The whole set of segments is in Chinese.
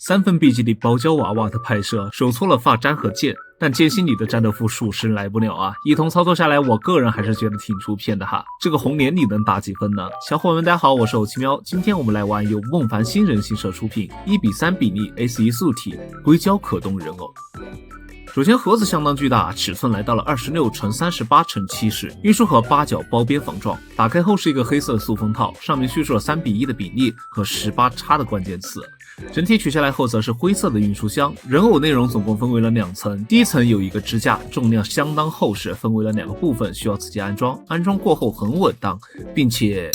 3分 BGD 包胶娃娃的拍摄，手搓了发簪和剑，但剑心里的战斗服属实来不了啊！一通操作下来，我个人还是觉得挺出片的哈。这个红莲你能打几分呢？小伙伴们大家好，我是欧奇喵，今天我们来玩由梦凡新人新社出品1:3比例 S1 素体硅胶可动人偶。首先盒子相当巨大，尺寸来到了26×38×70，运输盒8角包边防撞。打开后是一个黑色的塑封套，上面叙述了3:1的比例和18x的关键词。整体取下来后则是灰色的运输箱。人偶内容总共分为了2层，第一层有一个支架，重量相当厚实，分为了2个部分，需要自己安装。安装过后很稳当，并且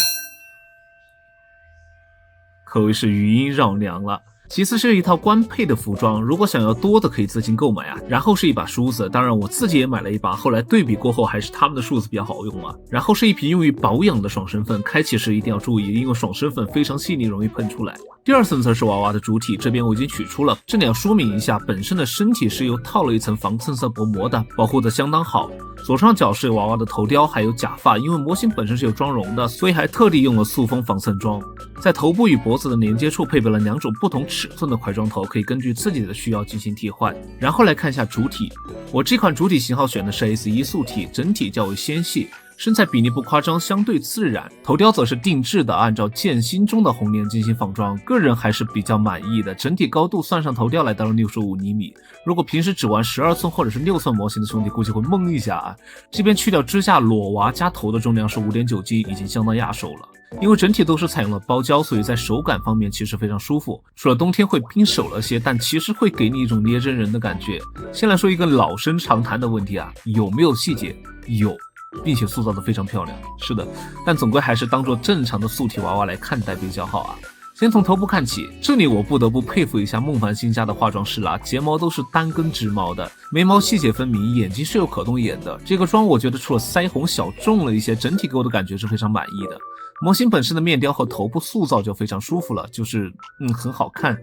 可谓是余音绕梁了。其次是一套官配的服装，如果想要多的可以自行购买啊。然后是一把梳子，当然我自己也买了一把，后来对比过后还是他们的梳子比较好用啊。然后是一瓶用于保养的爽身粉，开启时一定要注意，因为爽身粉非常细腻，容易喷出来。第二层则是娃娃的主体，这边我已经取出了，这里要说明一下，本身的身体是由套了一层防蹭色薄膜的，保护的相当好。左上角是娃娃的头雕还有假发，因为模型本身是有妆容的，所以还特地用了塑封防蹭装。在头部与脖子的连接处配备了2种不同尺寸的块状头，可以根据自己的需要进行替换。然后来看一下主体，我这款主体型号选的是 S1 素体，整体较为纤细，身材比例不夸张，相对自然。头雕则是定制的，按照剑心中的红莲进行仿妆，个人还是比较满意的。整体高度算上头雕来到了65厘米，如果平时只玩12寸或者是6寸模型的兄弟估计会懵一下啊。这边去掉支架裸娃加头的重量是 5.9G， 已经相当压手了。因为整体都是采用了包胶，所以在手感方面其实非常舒服，除了冬天会冰手了些，但其实会给你一种捏真人的感觉。先来说一个老生常谈的问题啊，有没有细节？有，并且塑造的非常漂亮，是的，但总归还是当做正常的素体娃娃来看待比较好啊。先从头部看起，这里我不得不佩服一下梦凡新家的化妆师啦，睫毛都是单根直毛的，眉毛细节分明，眼睛是有可动眼的。这个妆我觉得除了腮红小众了一些，整体给我的感觉是非常满意的。模型本身的面雕和头部塑造就非常舒服了，就是很好看。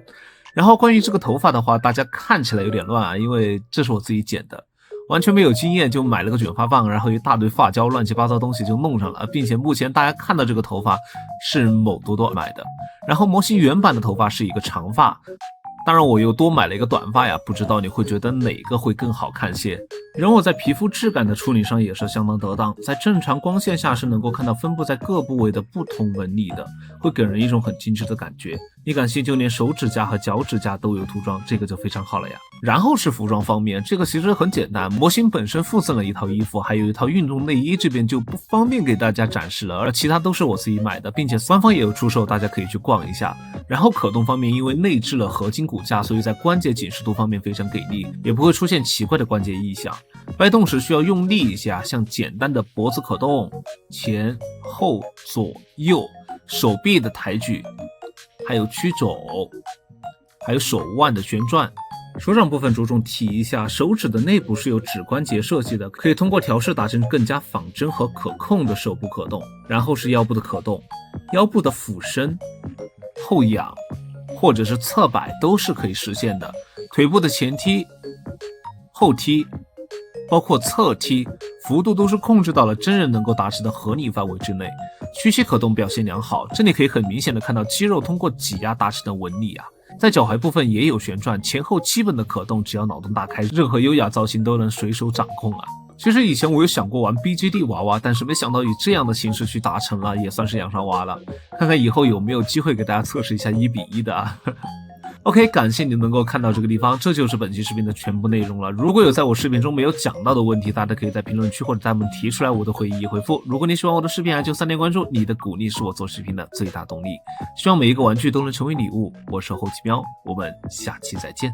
然后关于这个头发的话，大家看起来有点乱啊，因为这是我自己剪的，完全没有经验就买了个卷发棒，然后一大堆发胶乱七八糟东西就弄上了，并且目前大家看到这个头发是某多多买的。然后模型原版的头发是一个长发，当然我又多买了一个短发呀，不知道你会觉得哪个会更好看些。人偶在皮肤质感的处理上也是相当得当，在正常光线下是能够看到分布在各部位的不同纹理的，会给人一种很精致的感觉。你敢信就连手指甲和脚趾甲都有涂装，这个就非常好了呀。然后是服装方面，这个其实很简单，模型本身附赠了一套衣服，还有一套运动内衣，这边就不方便给大家展示了，而其他都是我自己买的，并且官方也有出售，大家可以去逛一下。然后可动方面，因为内置了合金骨架，所以在关节紧实度方面非常给力，也不会出现奇怪的关节异响。掰动时需要用力一下，像简单的脖子可动、前后左右，手臂的抬举，还有曲肘，还有手腕的旋转。手掌部分着重提一下，手指的内部是由指关节设计的，可以通过调试达成更加仿真和可控的手部可动。然后是腰部的可动，腰部的俯身、后仰或者是侧摆都是可以实现的。腿部的前踢、后踢包括侧踢，幅度都是控制到了真人能够达成的合理范围之内。屈膝可动表现良好，这里可以很明显的看到肌肉通过挤压达成的纹理啊。在脚踝部分也有旋转，前后基本的可动，只要脑洞大开，任何优雅造型都能随手掌控啊。其实以前我有想过玩 BGD 娃娃，但是没想到以这样的形式去达成了，也算是养上娃了。看看以后有没有机会给大家测试一下1:1的啊。OK， 感谢你能够看到这个地方，这就是本期视频的全部内容了。如果有在我视频中没有讲到的问题，大家可以在评论区或者弹幕提出来，我都会一一回复。如果你喜欢我的视频，就3连关注，你的鼓励是我做视频的最大动力。希望每一个玩具都能成为礼物。我是后期喵，我们下期再见。